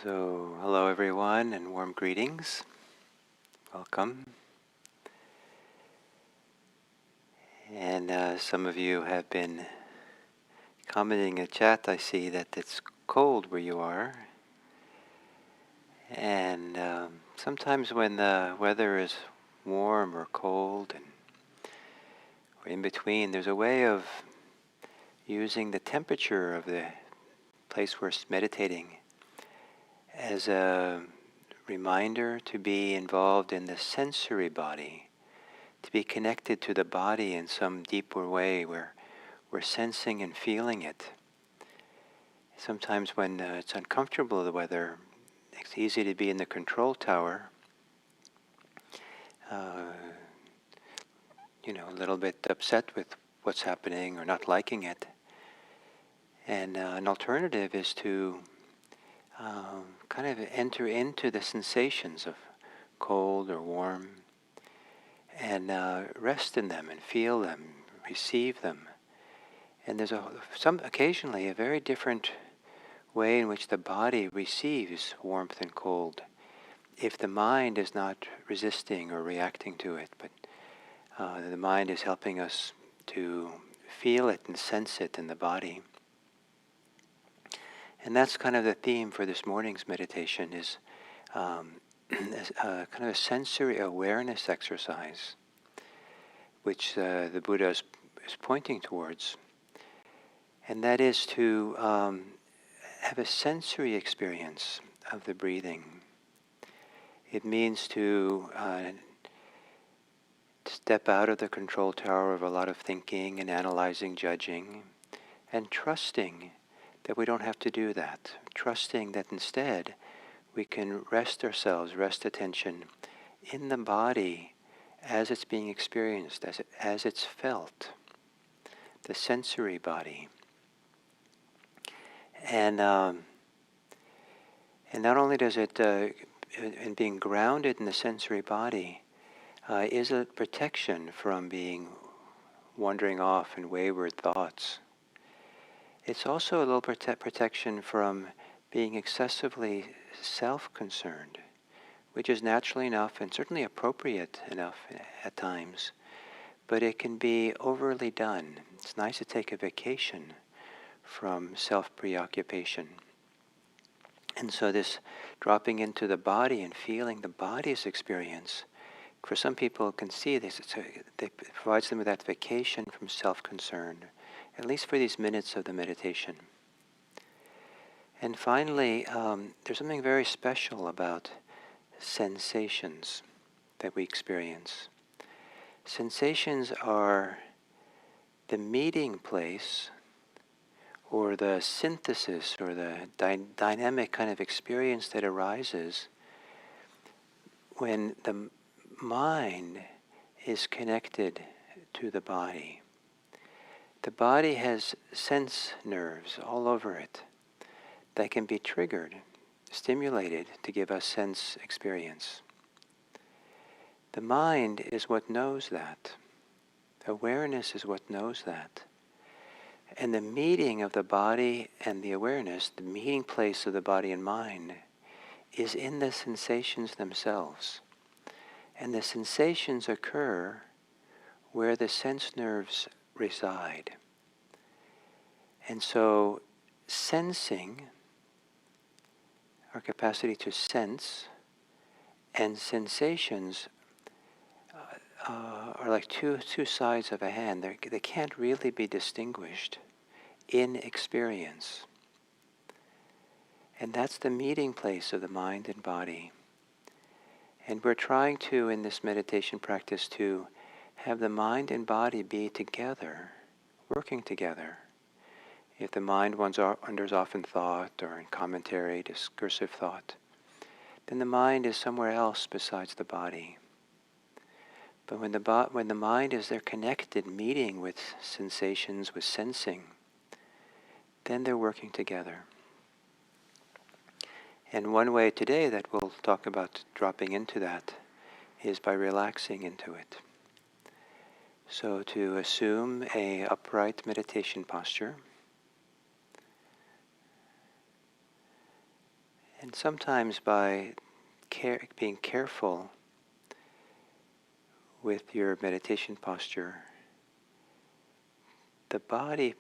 So, hello everyone and warm greetings. Welcome. And some of you have been commenting in chat. I see that it's cold where you are. And sometimes when the weather is warm or cold or in between, there's a way of using the temperature of the place we're meditating as a reminder to be involved in the sensory body, to be connected to the body in some deeper way where we're sensing and feeling it. Sometimes when it's uncomfortable, the weather, it's easy to be in the control tower, a little bit upset with what's happening or not liking it. And an alternative is to kind of enter into the sensations of cold or warm and rest in them and feel them, receive them. And there's occasionally a very different way in which the body receives warmth and cold if the mind is not resisting or reacting to it, but the mind is helping us to feel it and sense it in the body. And that's kind of the theme for this morning's meditation is kind of a sensory awareness exercise, which the Buddha is pointing towards. And that is to have a sensory experience of the breathing. It means to step out of the control tower of a lot of thinking and analyzing, judging, and trusting that we don't have to do that. Trusting that instead we can rest ourselves, rest attention in the body as it's being experienced, as it's felt, the sensory body. And not only does it, in being grounded in the sensory body, is a protection from being wandering off in wayward thoughts. It's also a little protection from being excessively self-concerned, which is naturally enough and certainly appropriate enough at times, but it can be overly done. It's nice to take a vacation from self-preoccupation. And so this dropping into the body and feeling the body's experience, for some people can see this, it provides them with that vacation from self-concern, at least for these minutes of the meditation. And finally, there's something very special about sensations that we experience. Sensations are the meeting place or the synthesis or the dynamic kind of experience that arises when the mind is connected to the body. The body has sense nerves all over it that can be triggered, stimulated to give us sense experience. The mind is what knows that. Awareness is what knows that. And the meeting of the body and the awareness, the meeting place of the body and mind, is in the sensations themselves. And the sensations occur where the sense nerves reside. And so sensing, our capacity to sense, and sensations are like two sides of a hand. They can't really be distinguished in experience. And that's the meeting place of the mind and body. And we're trying to, in this meditation practice, to have the mind and body be together, working together. If the mind wanders off in thought or in commentary, discursive thought, then the mind is somewhere else besides the body. But when the mind is there connected, meeting with sensations, with sensing, then they're working together. And one way today that we'll talk about dropping into that is by relaxing into it. So to assume an upright meditation posture And sometimes by being careful with your meditation posture, the body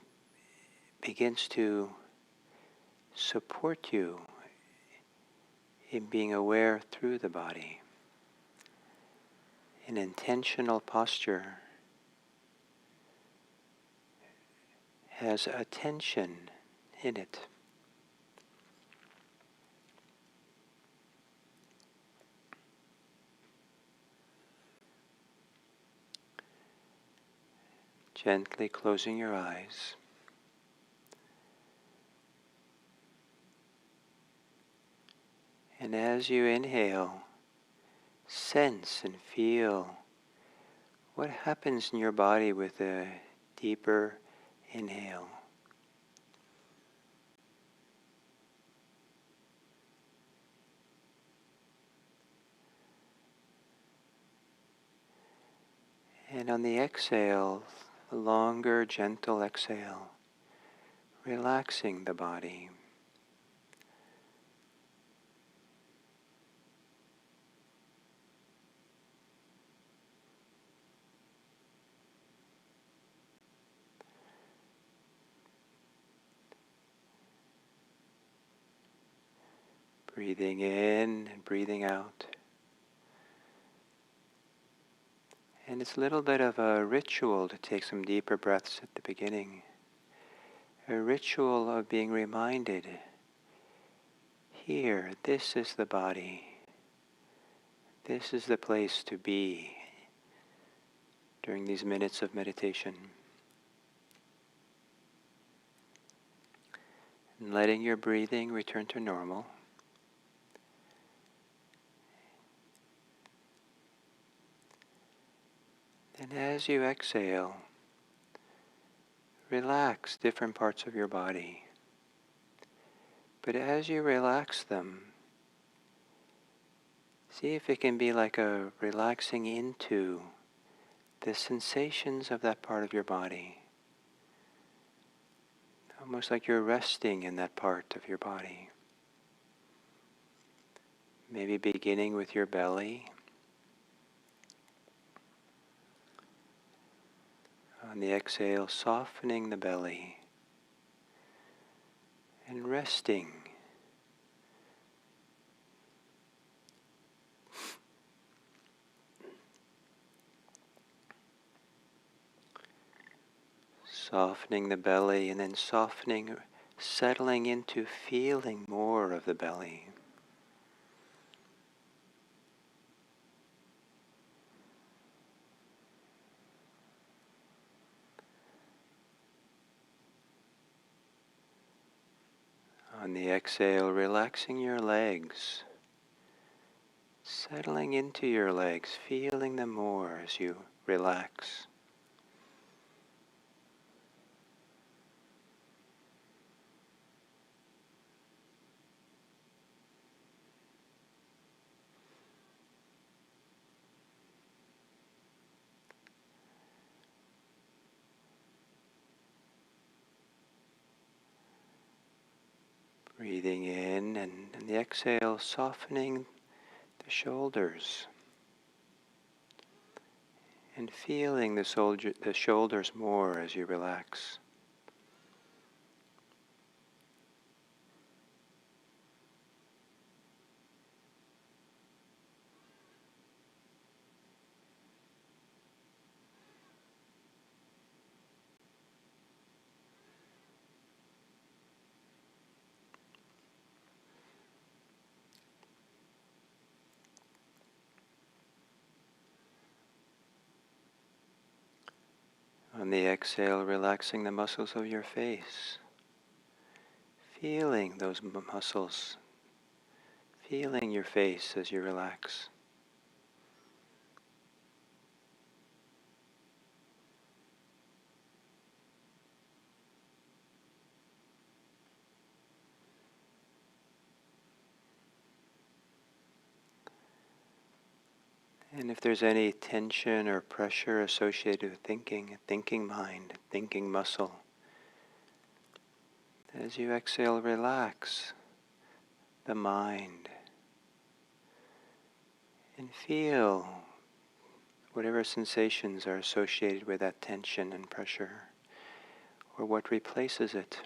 begins to support you in being aware through the body. An intentional posture has attention in it. Gently closing your eyes. And as you inhale, sense and feel what happens in your body with a deeper inhale. And on the exhale, a longer, gentle exhale, relaxing the body. Breathing in and breathing out. And it's a little bit of a ritual to take some deeper breaths at the beginning. A ritual of being reminded, here, this is the body. This is the place to be during these minutes of meditation. And letting your breathing return to normal. And as you exhale, relax different parts of your body. But as you relax them, see if it can be like a relaxing into the sensations of that part of your body. Almost like you're resting in that part of your body. Maybe beginning with your belly. On the exhale, softening the belly and resting. Softening the belly and then softening, settling into feeling more of the belly. On the exhale, relaxing your legs, settling into your legs, feeling them more as you relax. Breathing in and the exhale, softening the shoulders and feeling the shoulders more as you relax. On the exhale, relaxing the muscles of your face, feeling those muscles, feeling your face as you relax. And if there's any tension or pressure associated with thinking, thinking mind, thinking muscle, as you exhale, relax the mind, and feel whatever sensations are associated with that tension and pressure, or what replaces it.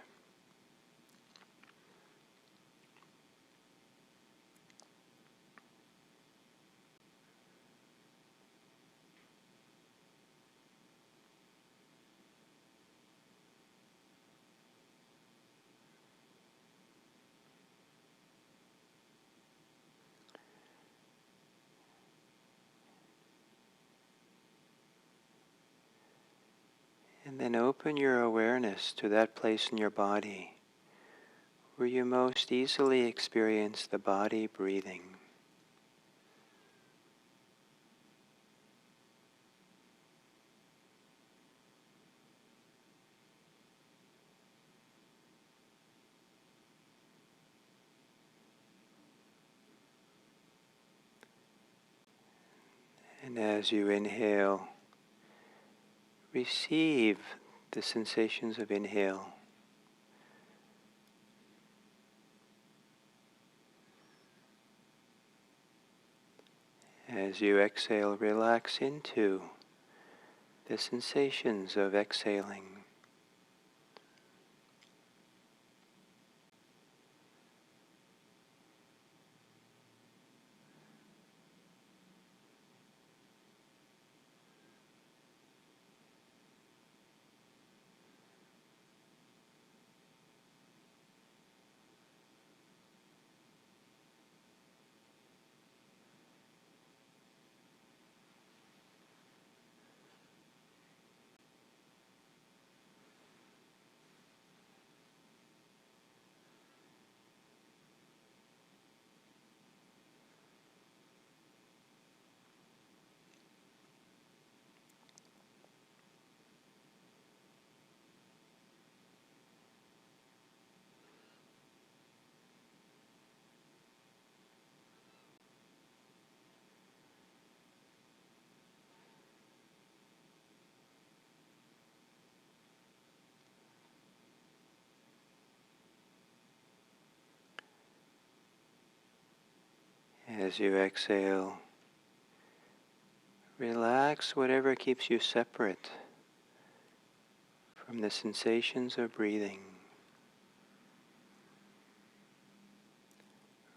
And then open your awareness to that place in your body where you most easily experience the body breathing. And as you inhale, receive the sensations of inhale. As you exhale, relax into the sensations of exhaling. As you exhale, relax whatever keeps you separate from the sensations of breathing.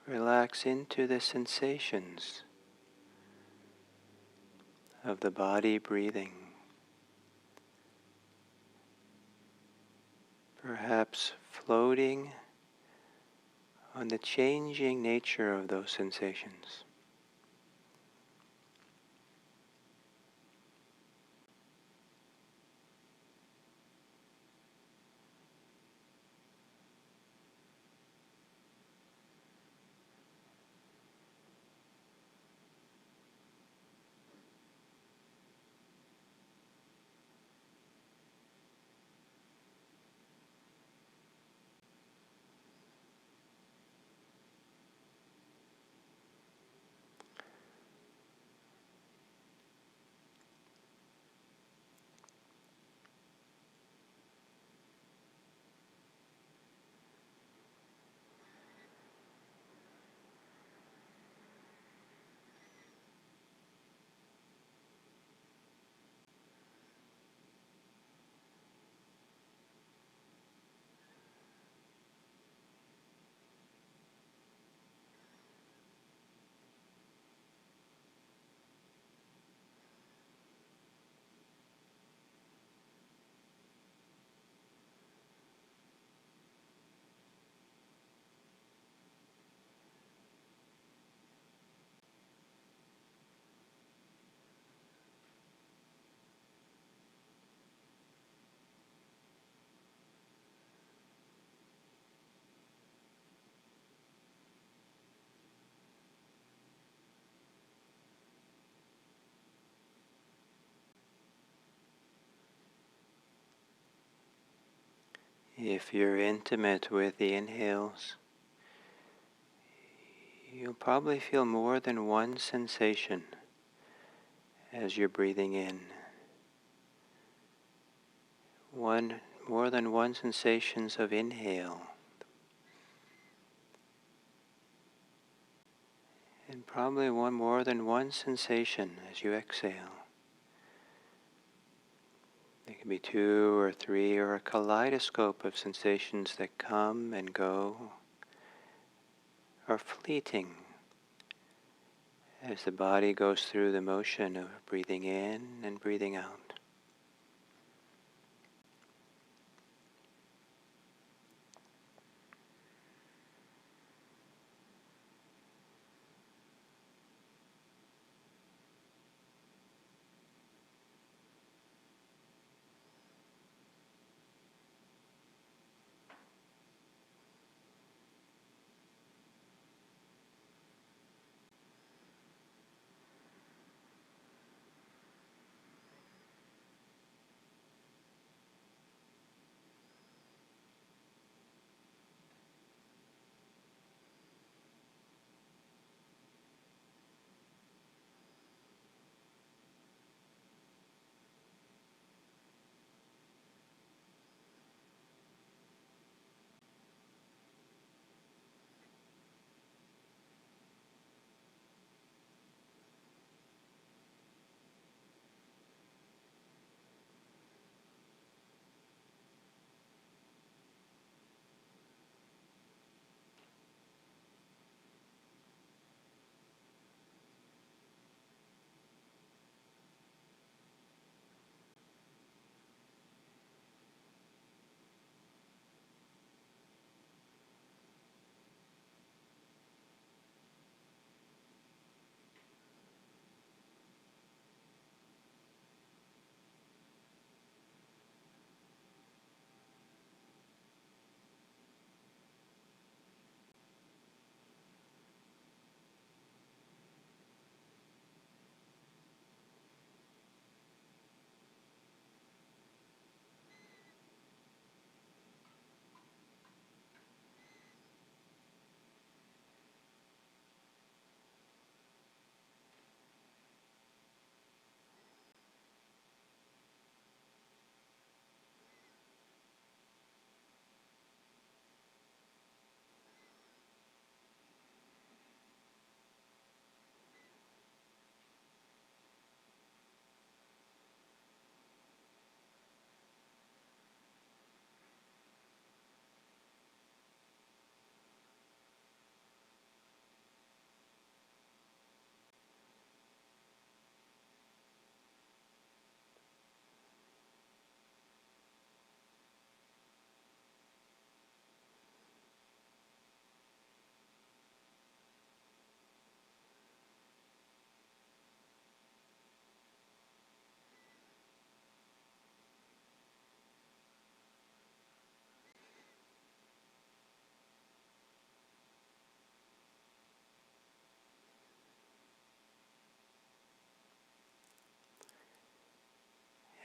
Relax into the sensations of the body breathing. Perhaps floating on the changing nature of those sensations. If you're intimate with the inhales, you'll probably feel more than one sensation as you're breathing in. More than one sensations of inhale. And probably more than one sensation as you exhale. There can be 2 or 3 or a kaleidoscope of sensations that come and go, are fleeting as the body goes through the motion of breathing in and breathing out.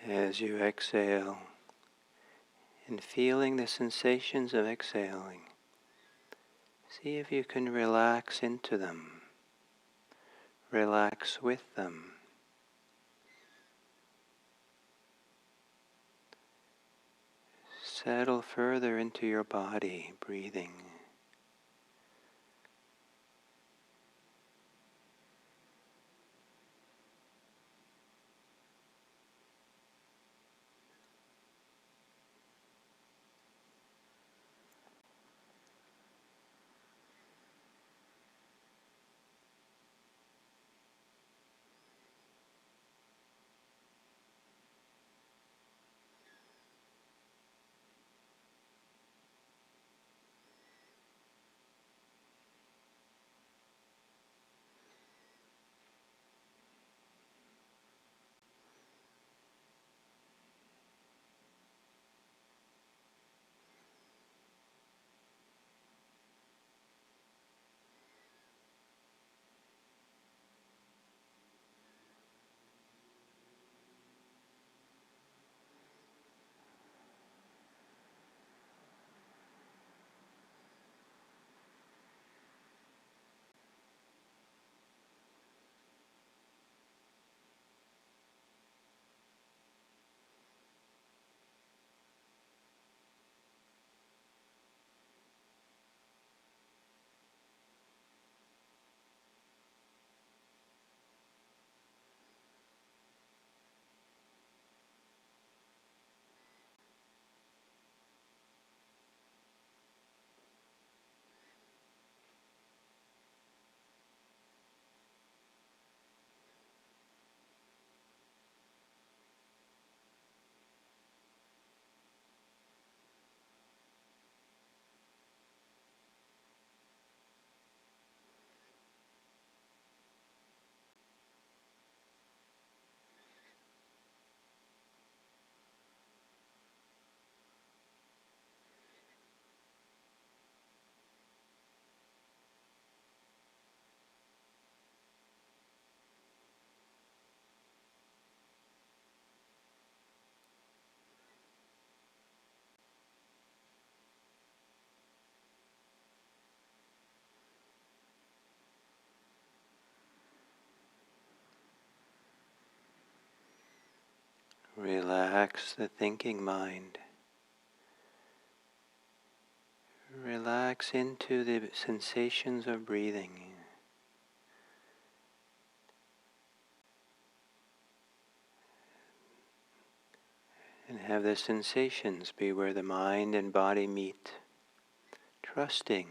As you exhale and feeling the sensations of exhaling, see if you can relax into them, relax with them. Settle further into your body, breathing. Relax the thinking mind. Relax into the sensations of breathing. And have the sensations be where the mind and body meet, trusting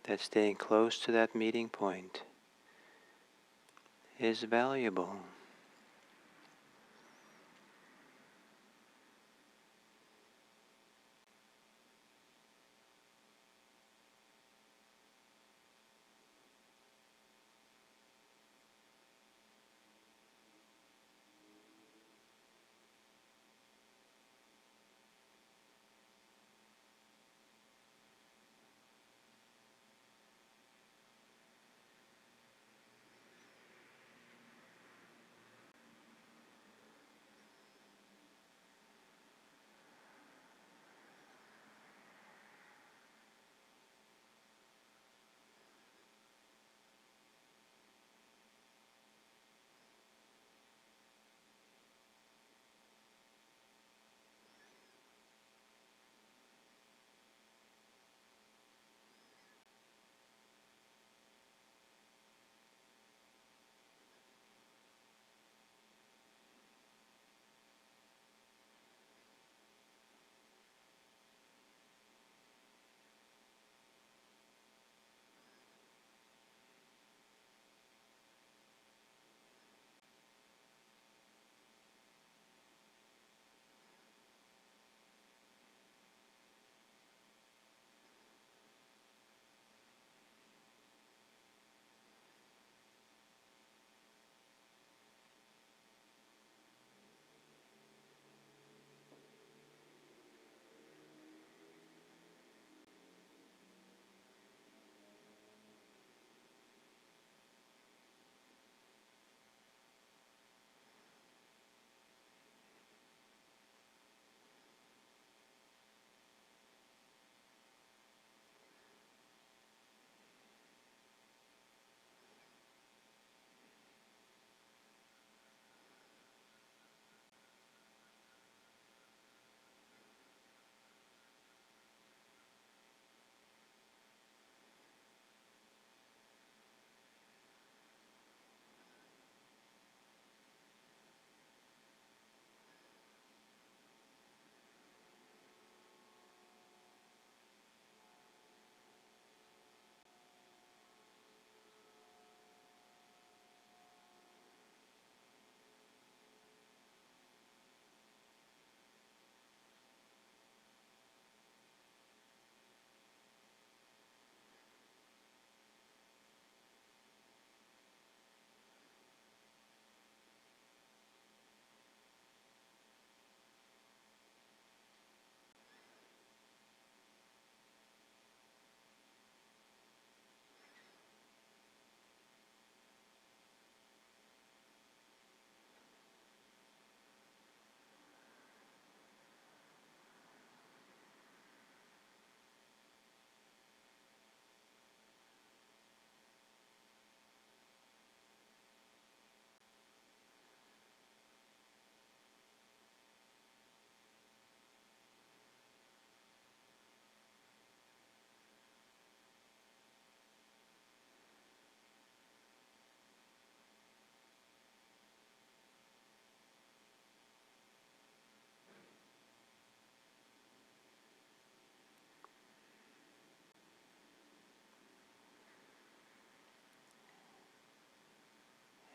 that staying close to that meeting point is valuable.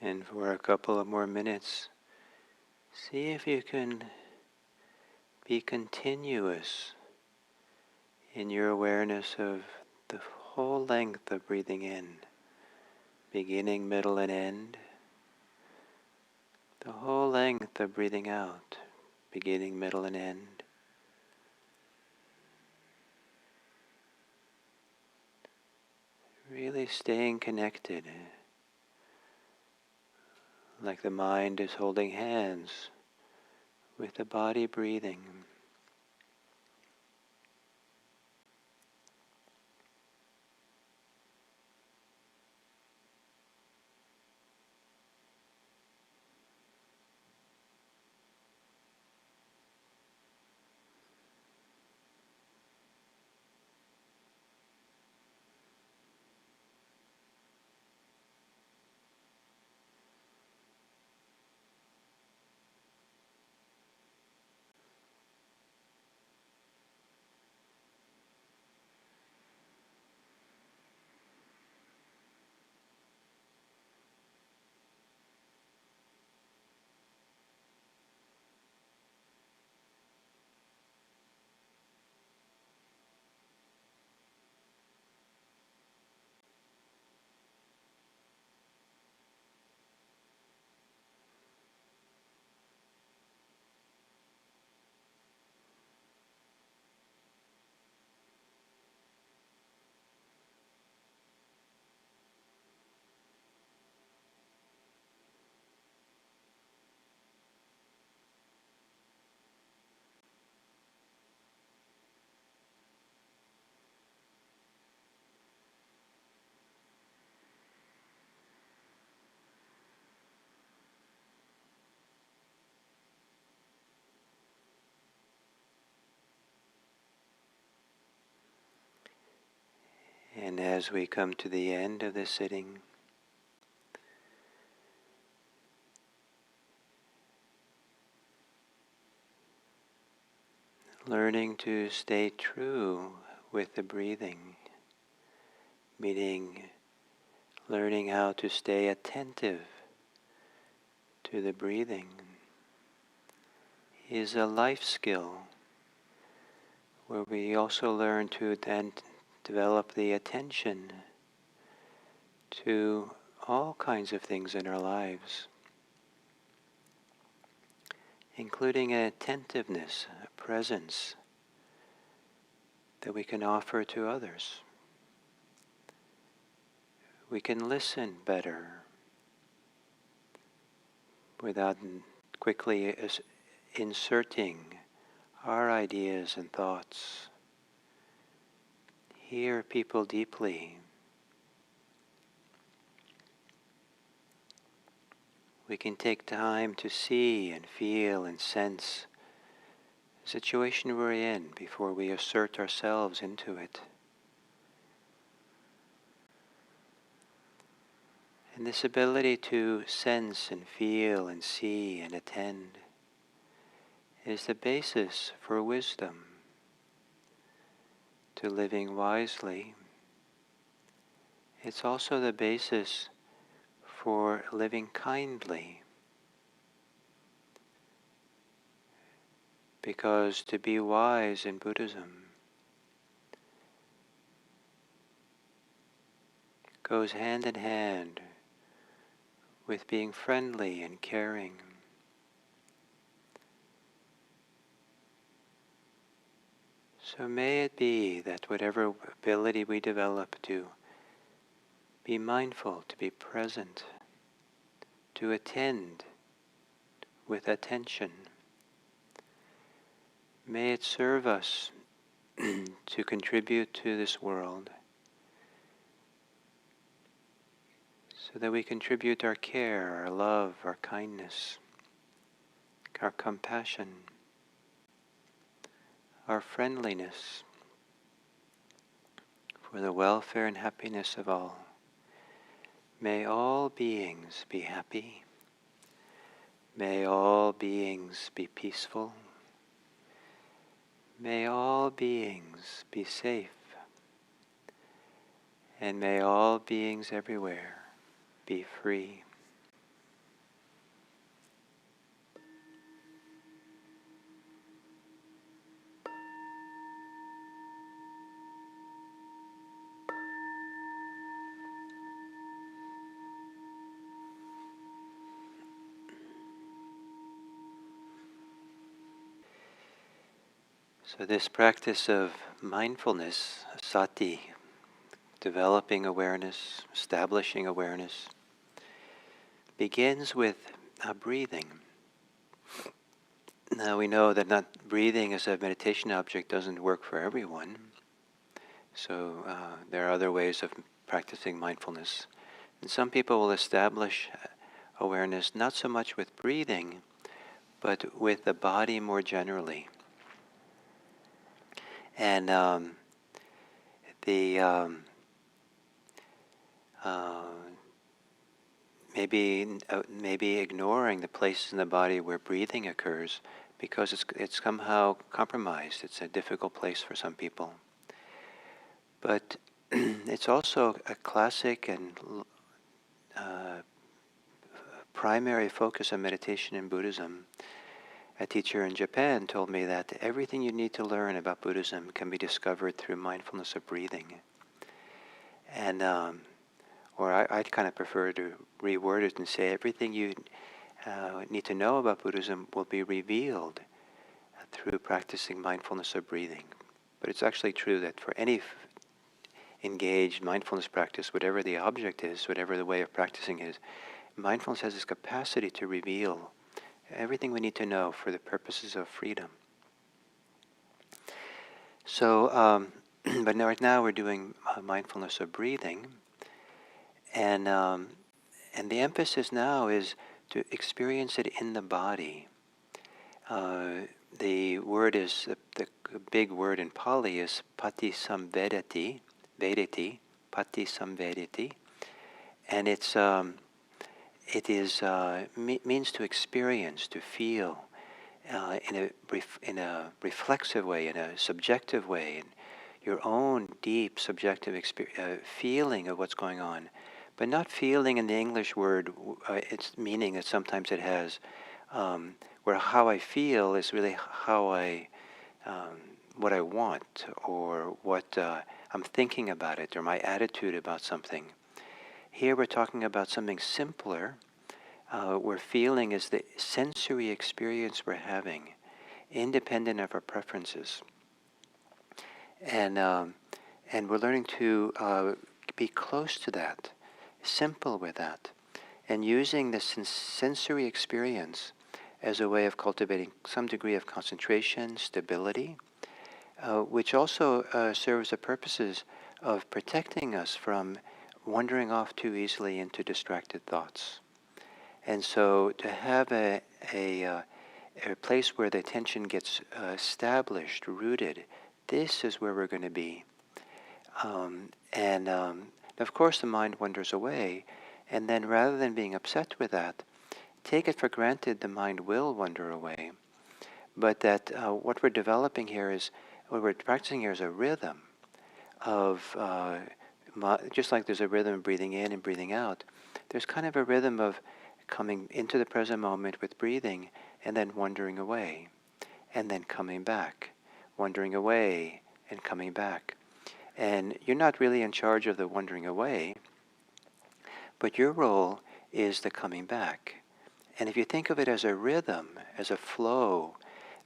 And for a couple of more minutes, see if you can be continuous in your awareness of the whole length of breathing in, beginning, middle, and end, the whole length of breathing out, beginning, middle, and end. Really staying connected, like the mind is holding hands with the body breathing. And as we come to the end of this sitting, learning to stay true with the breathing, meaning learning how to stay attentive to the breathing, is a life skill where we also learn to then develop the attention to all kinds of things in our lives, including an attentiveness, a presence that we can offer to others. We can listen better without quickly inserting our ideas and thoughts. Hear people deeply. We can take time to see and feel and sense the situation we're in before we assert ourselves into it. And this ability to sense and feel and see and attend is the basis for wisdom, to living wisely. It's also the basis for living kindly, because to be wise in Buddhism goes hand in hand with being friendly and caring. So may it be that whatever ability we develop to be mindful, to be present, to attend with attention, may it serve us to contribute to this world, so that we contribute our care, our love, our kindness, our compassion, our friendliness, for the welfare and happiness of all. May all beings be happy. May all beings be peaceful. May all beings be safe. And may all beings everywhere be free. So this practice of mindfulness, sati, developing awareness, establishing awareness, begins with breathing. Now we know that not breathing as a meditation object doesn't work for everyone. So there are other ways of practicing mindfulness. And some people will establish awareness not so much with breathing, but with the body more generally. And maybe ignoring the places in the body where breathing occurs, because it's somehow compromised. It's a difficult place for some people. But it's also a classic and primary focus of meditation in Buddhism. A teacher in Japan told me that everything you need to learn about Buddhism can be discovered through mindfulness of breathing. And I'd kind of prefer to reword it and say everything you need to know about Buddhism will be revealed through practicing mindfulness of breathing. But it's actually true that for any engaged mindfulness practice, whatever the object is, whatever the way of practicing is, mindfulness has this capacity to reveal everything we need to know for the purposes of freedom. So, but right now we're doing mindfulness of breathing, and the emphasis now is to experience it in the body. The word is the big word in Pali is patisamvedati, vedati, pati samvediti, and means to experience, to feel, in a reflexive way, in a subjective way, in your own deep subjective feeling of what's going on, but not feeling in the English word its meaning that sometimes it has, where how I feel is really how what I want, or what I'm thinking about it, or my attitude about something. Here we're talking about something simpler, where feeling is the sensory experience we're having, independent of our preferences. And we're learning to be close to that, simple with that, and using the sensory experience as a way of cultivating some degree of concentration, stability, which also serves the purposes of protecting us from wandering off too easily into distracted thoughts. And so to have a place where the attention gets established, rooted, this is where we're going to be. Of course the mind wanders away, and then rather than being upset with that, take it for granted the mind will wander away, but that what we're developing here is, what we're practicing here is a rhythm of, just like there's a rhythm of breathing in and breathing out, there's kind of a rhythm of coming into the present moment with breathing, and then wandering away, and then coming back, wandering away, and coming back. And you're not really in charge of the wandering away, but your role is the coming back. And if you think of it as a rhythm, as a flow,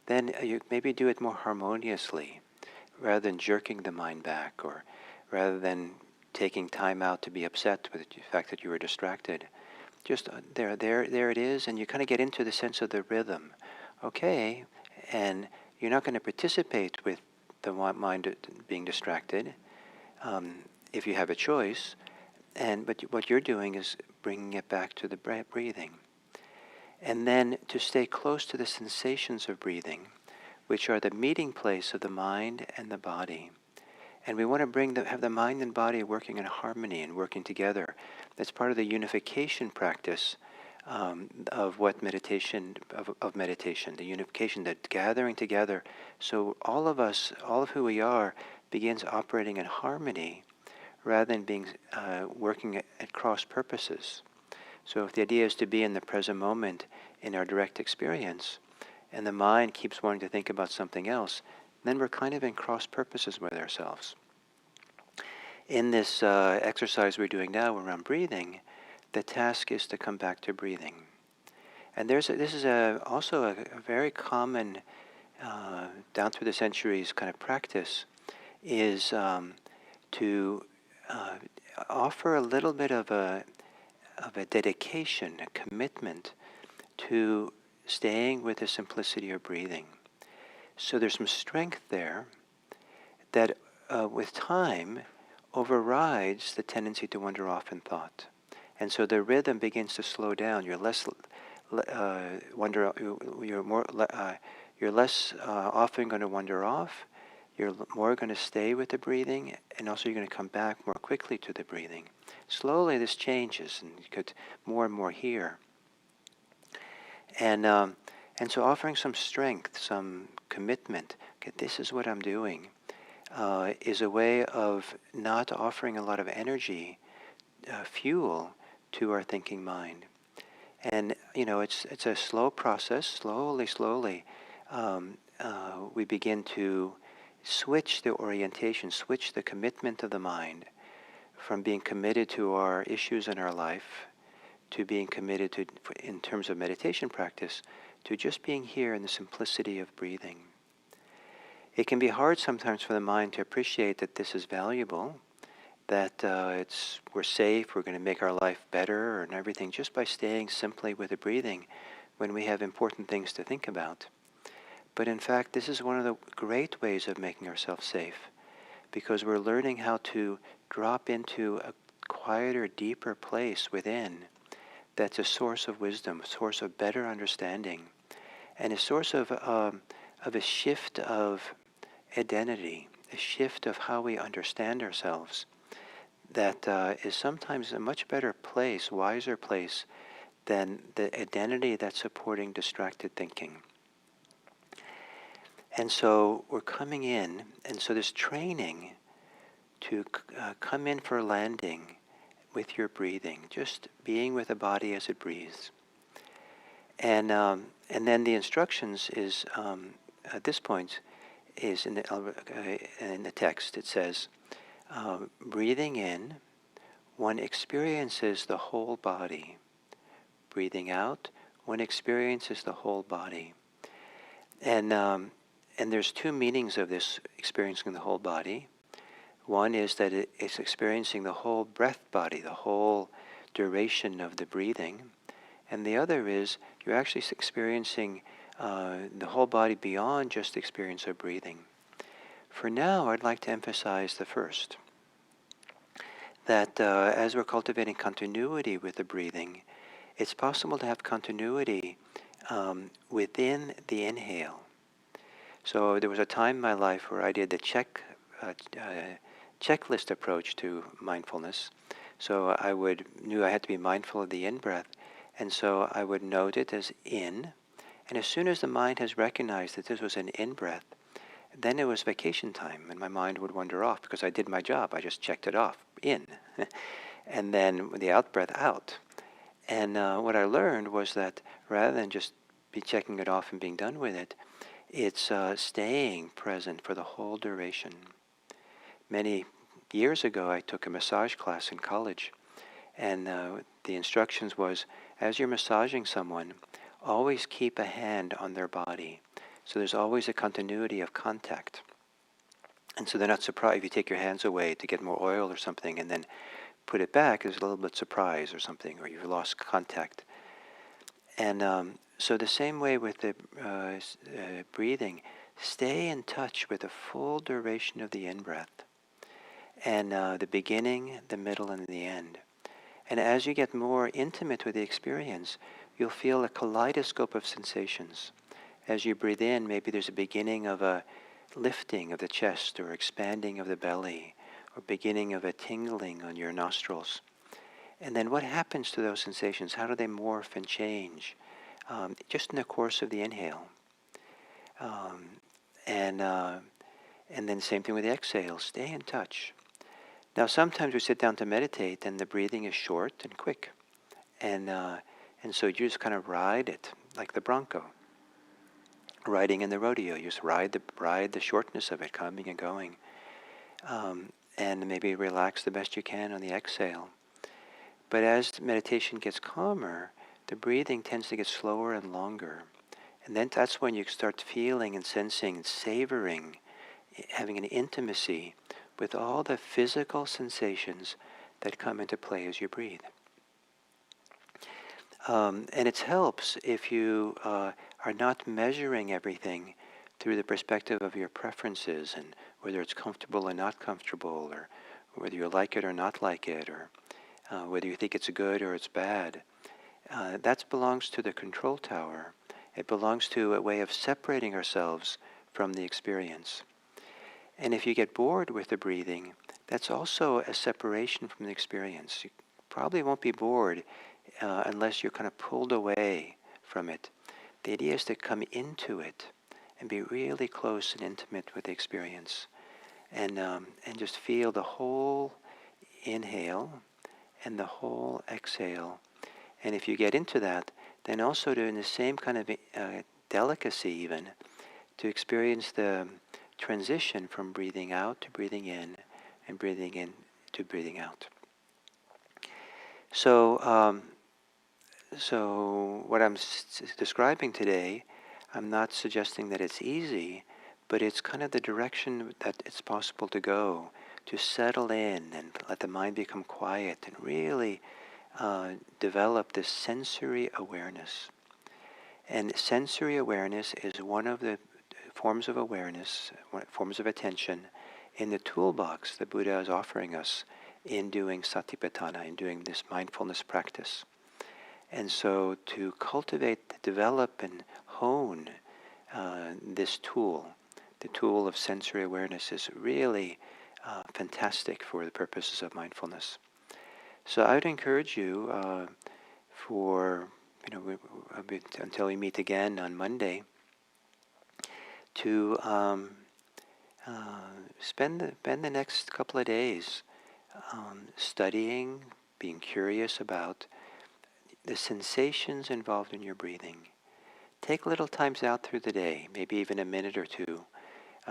then you maybe do it more harmoniously, rather than jerking the mind back, or rather than taking time out to be upset with the fact that you were distracted. Just there it is, and you kind of get into the sense of the rhythm. Okay, and you're not going to participate with the mind being distracted, if you have a choice, but what you're doing is bringing it back to the breathing. And then to stay close to the sensations of breathing, which are the meeting place of the mind and the body. And we want to have the mind and body working in harmony and working together. That's part of the unification practice of what meditation, of meditation, the unification, the gathering together. So all of us, all of who we are, begins operating in harmony rather than being working at cross purposes. So if the idea is to be in the present moment in our direct experience, and the mind keeps wanting to think about something else, then we're kind of in cross purposes with ourselves. In this exercise we're doing now around breathing, the task is to come back to breathing. And this is also a very common, down through the centuries kind of practice, is to offer a little bit of a dedication, a commitment to staying with the simplicity of breathing. So there's some strength there that with time overrides the tendency to wander off in thought. And so the rhythm begins to slow down. You're less you're less often going to wander off. You're more going to stay with the breathing, and also you're going to come back more quickly to the breathing. Slowly this changes, and you get more and more here. And so offering some strength, some commitment, okay, this is what I'm doing, is a way of not offering a lot of energy, fuel, to our thinking mind. And it's a slow process. Slowly, we begin to switch the orientation, switch the commitment of the mind from being committed to our issues in our life to being committed to, in terms of meditation practice, to just being here in the simplicity of breathing. It can be hard sometimes for the mind to appreciate that this is valuable, that we're safe, we're going to make our life better and everything just by staying simply with the breathing when we have important things to think about. But in fact, this is one of the great ways of making ourselves safe, because we're learning how to drop into a quieter, deeper place within that's a source of wisdom, a source of better understanding, and a source of a shift of identity, a shift of how we understand ourselves, that is sometimes a much better place, wiser place, than the identity that's supporting distracted thinking. And so we're coming in, and so this training to come in for landing with your breathing, just being with the body as it breathes. And then the instructions is, at this point, is in the text. It says, breathing in, one experiences the whole body. Breathing out, one experiences the whole body. And there's two meanings of this experiencing the whole body. One is that it's experiencing the whole breath body, the whole duration of the breathing. And the other is you're actually experiencing the whole body beyond just the experience of breathing. For now, I'd like to emphasize the first, that as we're cultivating continuity with the breathing, it's possible to have continuity within the inhale. So there was a time in my life where I did the checklist approach to mindfulness. So I knew I had to be mindful of the in-breath, and so I would note it as in, and as soon as the mind has recognized that this was an in-breath, then it was vacation time, and my mind would wander off because I did my job. I just checked it off, in, and then the out-breath, out. And what I learned was that rather than just be checking it off and being done with it, it's staying present for the whole duration. Many years ago, I took a massage class in college, and the instructions was, as you're massaging someone, always keep a hand on their body. So there's always a continuity of contact. And so they're not surprised if you take your hands away to get more oil or something, and then put it back, there's a little bit of surprise or something, or you've lost contact. And so the same way with the breathing, stay in touch with the full duration of the in-breath, and the beginning, the middle, and the end. And as you get more intimate with the experience, you'll feel a kaleidoscope of sensations. As you breathe in, maybe there's a beginning of a lifting of the chest, or expanding of the belly, or beginning of a tingling on your nostrils. And then what happens to those sensations? How do they morph and change? Just in the course of the inhale. And then same thing with the exhale. Stay in touch. Now sometimes we sit down to meditate and the breathing is short and quick. And so you just kind of ride it, like the bronco. Riding in the rodeo, you just ride the shortness of it, coming and going. And maybe relax the best you can on the exhale. But as meditation gets calmer, the breathing tends to get slower and longer. And then that's when you start feeling and sensing and savoring, having an intimacy with all the physical sensations that come into play as you breathe. And it helps if you are not measuring everything through the perspective of your preferences and whether it's comfortable or not comfortable, or whether you like it or not like it, or whether you think it's good or it's bad. That belongs to the control tower. It belongs to a way of separating ourselves from the experience. And if you get bored with the breathing, that's also a separation from the experience. You probably won't be bored unless you're kind of pulled away from it. The idea is to come into it and be really close and intimate with the experience, and just feel the whole inhale and the whole exhale. And if you get into that, then also in the same kind of delicacy even, to experience the transition from breathing out to breathing in, and breathing in to breathing out. So what I'm describing today, I'm not suggesting that it's easy, but it's kind of the direction that it's possible to go, to settle in and let the mind become quiet and really develop this sensory awareness. And sensory awareness is one of the forms of awareness, forms of attention in the toolbox that Buddha is offering us in doing Satipatthana, in doing this mindfulness practice. And so to cultivate, develop, and hone this tool, the tool of sensory awareness, is really fantastic for the purposes of mindfulness. So I would encourage you for, until we meet again on Monday, to spend the next couple of days studying, being curious about the sensations involved in your breathing. Take little times out through the day, maybe even a minute or two,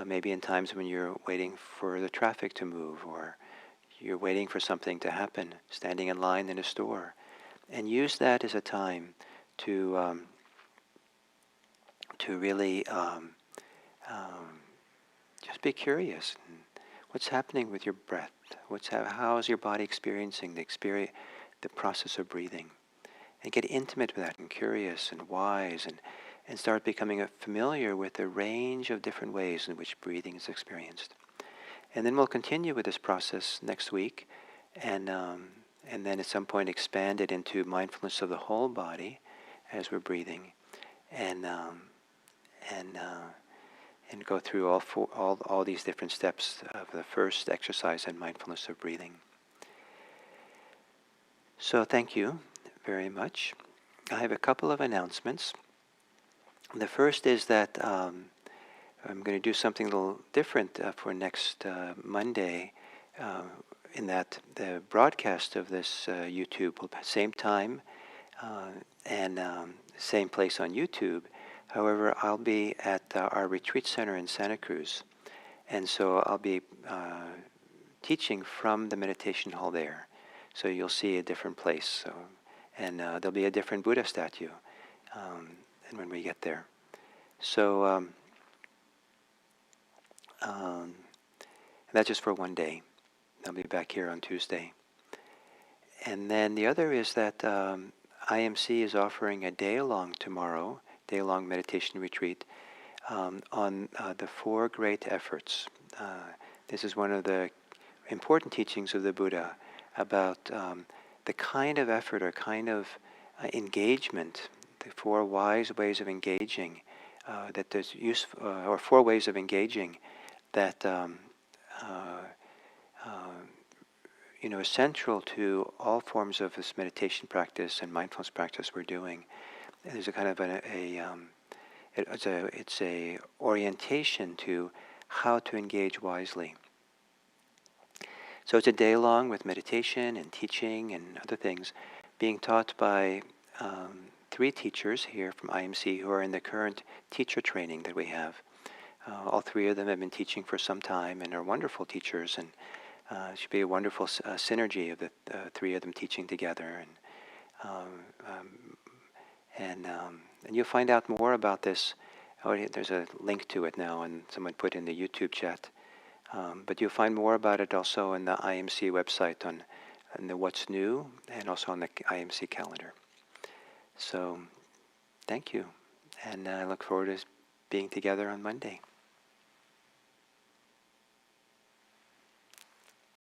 maybe in times when you're waiting for the traffic to move, or you're waiting for something to happen, standing in line in a store, and use that as a time to really just be curious. What's happening with your breath? How is your body experiencing the process of breathing? And get intimate with that, and curious and wise, and start becoming familiar with the range of different ways in which breathing is experienced. And then we'll continue with this process next week, and then at some point expand it into mindfulness of the whole body as we're breathing, and go through all these different steps of the first exercise in mindfulness of breathing. So thank you very much. I have a couple of announcements. The first is that I'm going to do something a little different for next Monday, in that the broadcast of this YouTube will be same time and same place on YouTube. However, I'll be at our retreat center in Santa Cruz, and so I'll be teaching from the meditation hall there. So you'll see a different place, and there'll be a different Buddha statue and when we get there. So that's just for one day. I'll be back here on Tuesday. And then the other is that IMC is offering a day-long tomorrow, day-long meditation retreat on the four great efforts. This is one of the important teachings of the Buddha about the kind of effort or kind of engagement, the four wise ways of engaging, that there's or four ways of engaging that is central to all forms of this meditation practice and mindfulness practice we're doing. There's a kind of it's a orientation to how to engage wisely. So it's a day long with meditation and teaching and other things being taught by three teachers here from IMC who are in the current teacher training that we have. All three of them have been teaching for some time and are wonderful teachers, and it should be a wonderful synergy of the three of them teaching together. And you'll find out more about this. Oh, there's a link to it now, and someone put in the YouTube chat. But you'll find more about it also on the IMC website, on the What's New, and also on the IMC calendar. So, thank you, and I look forward to being together on Monday.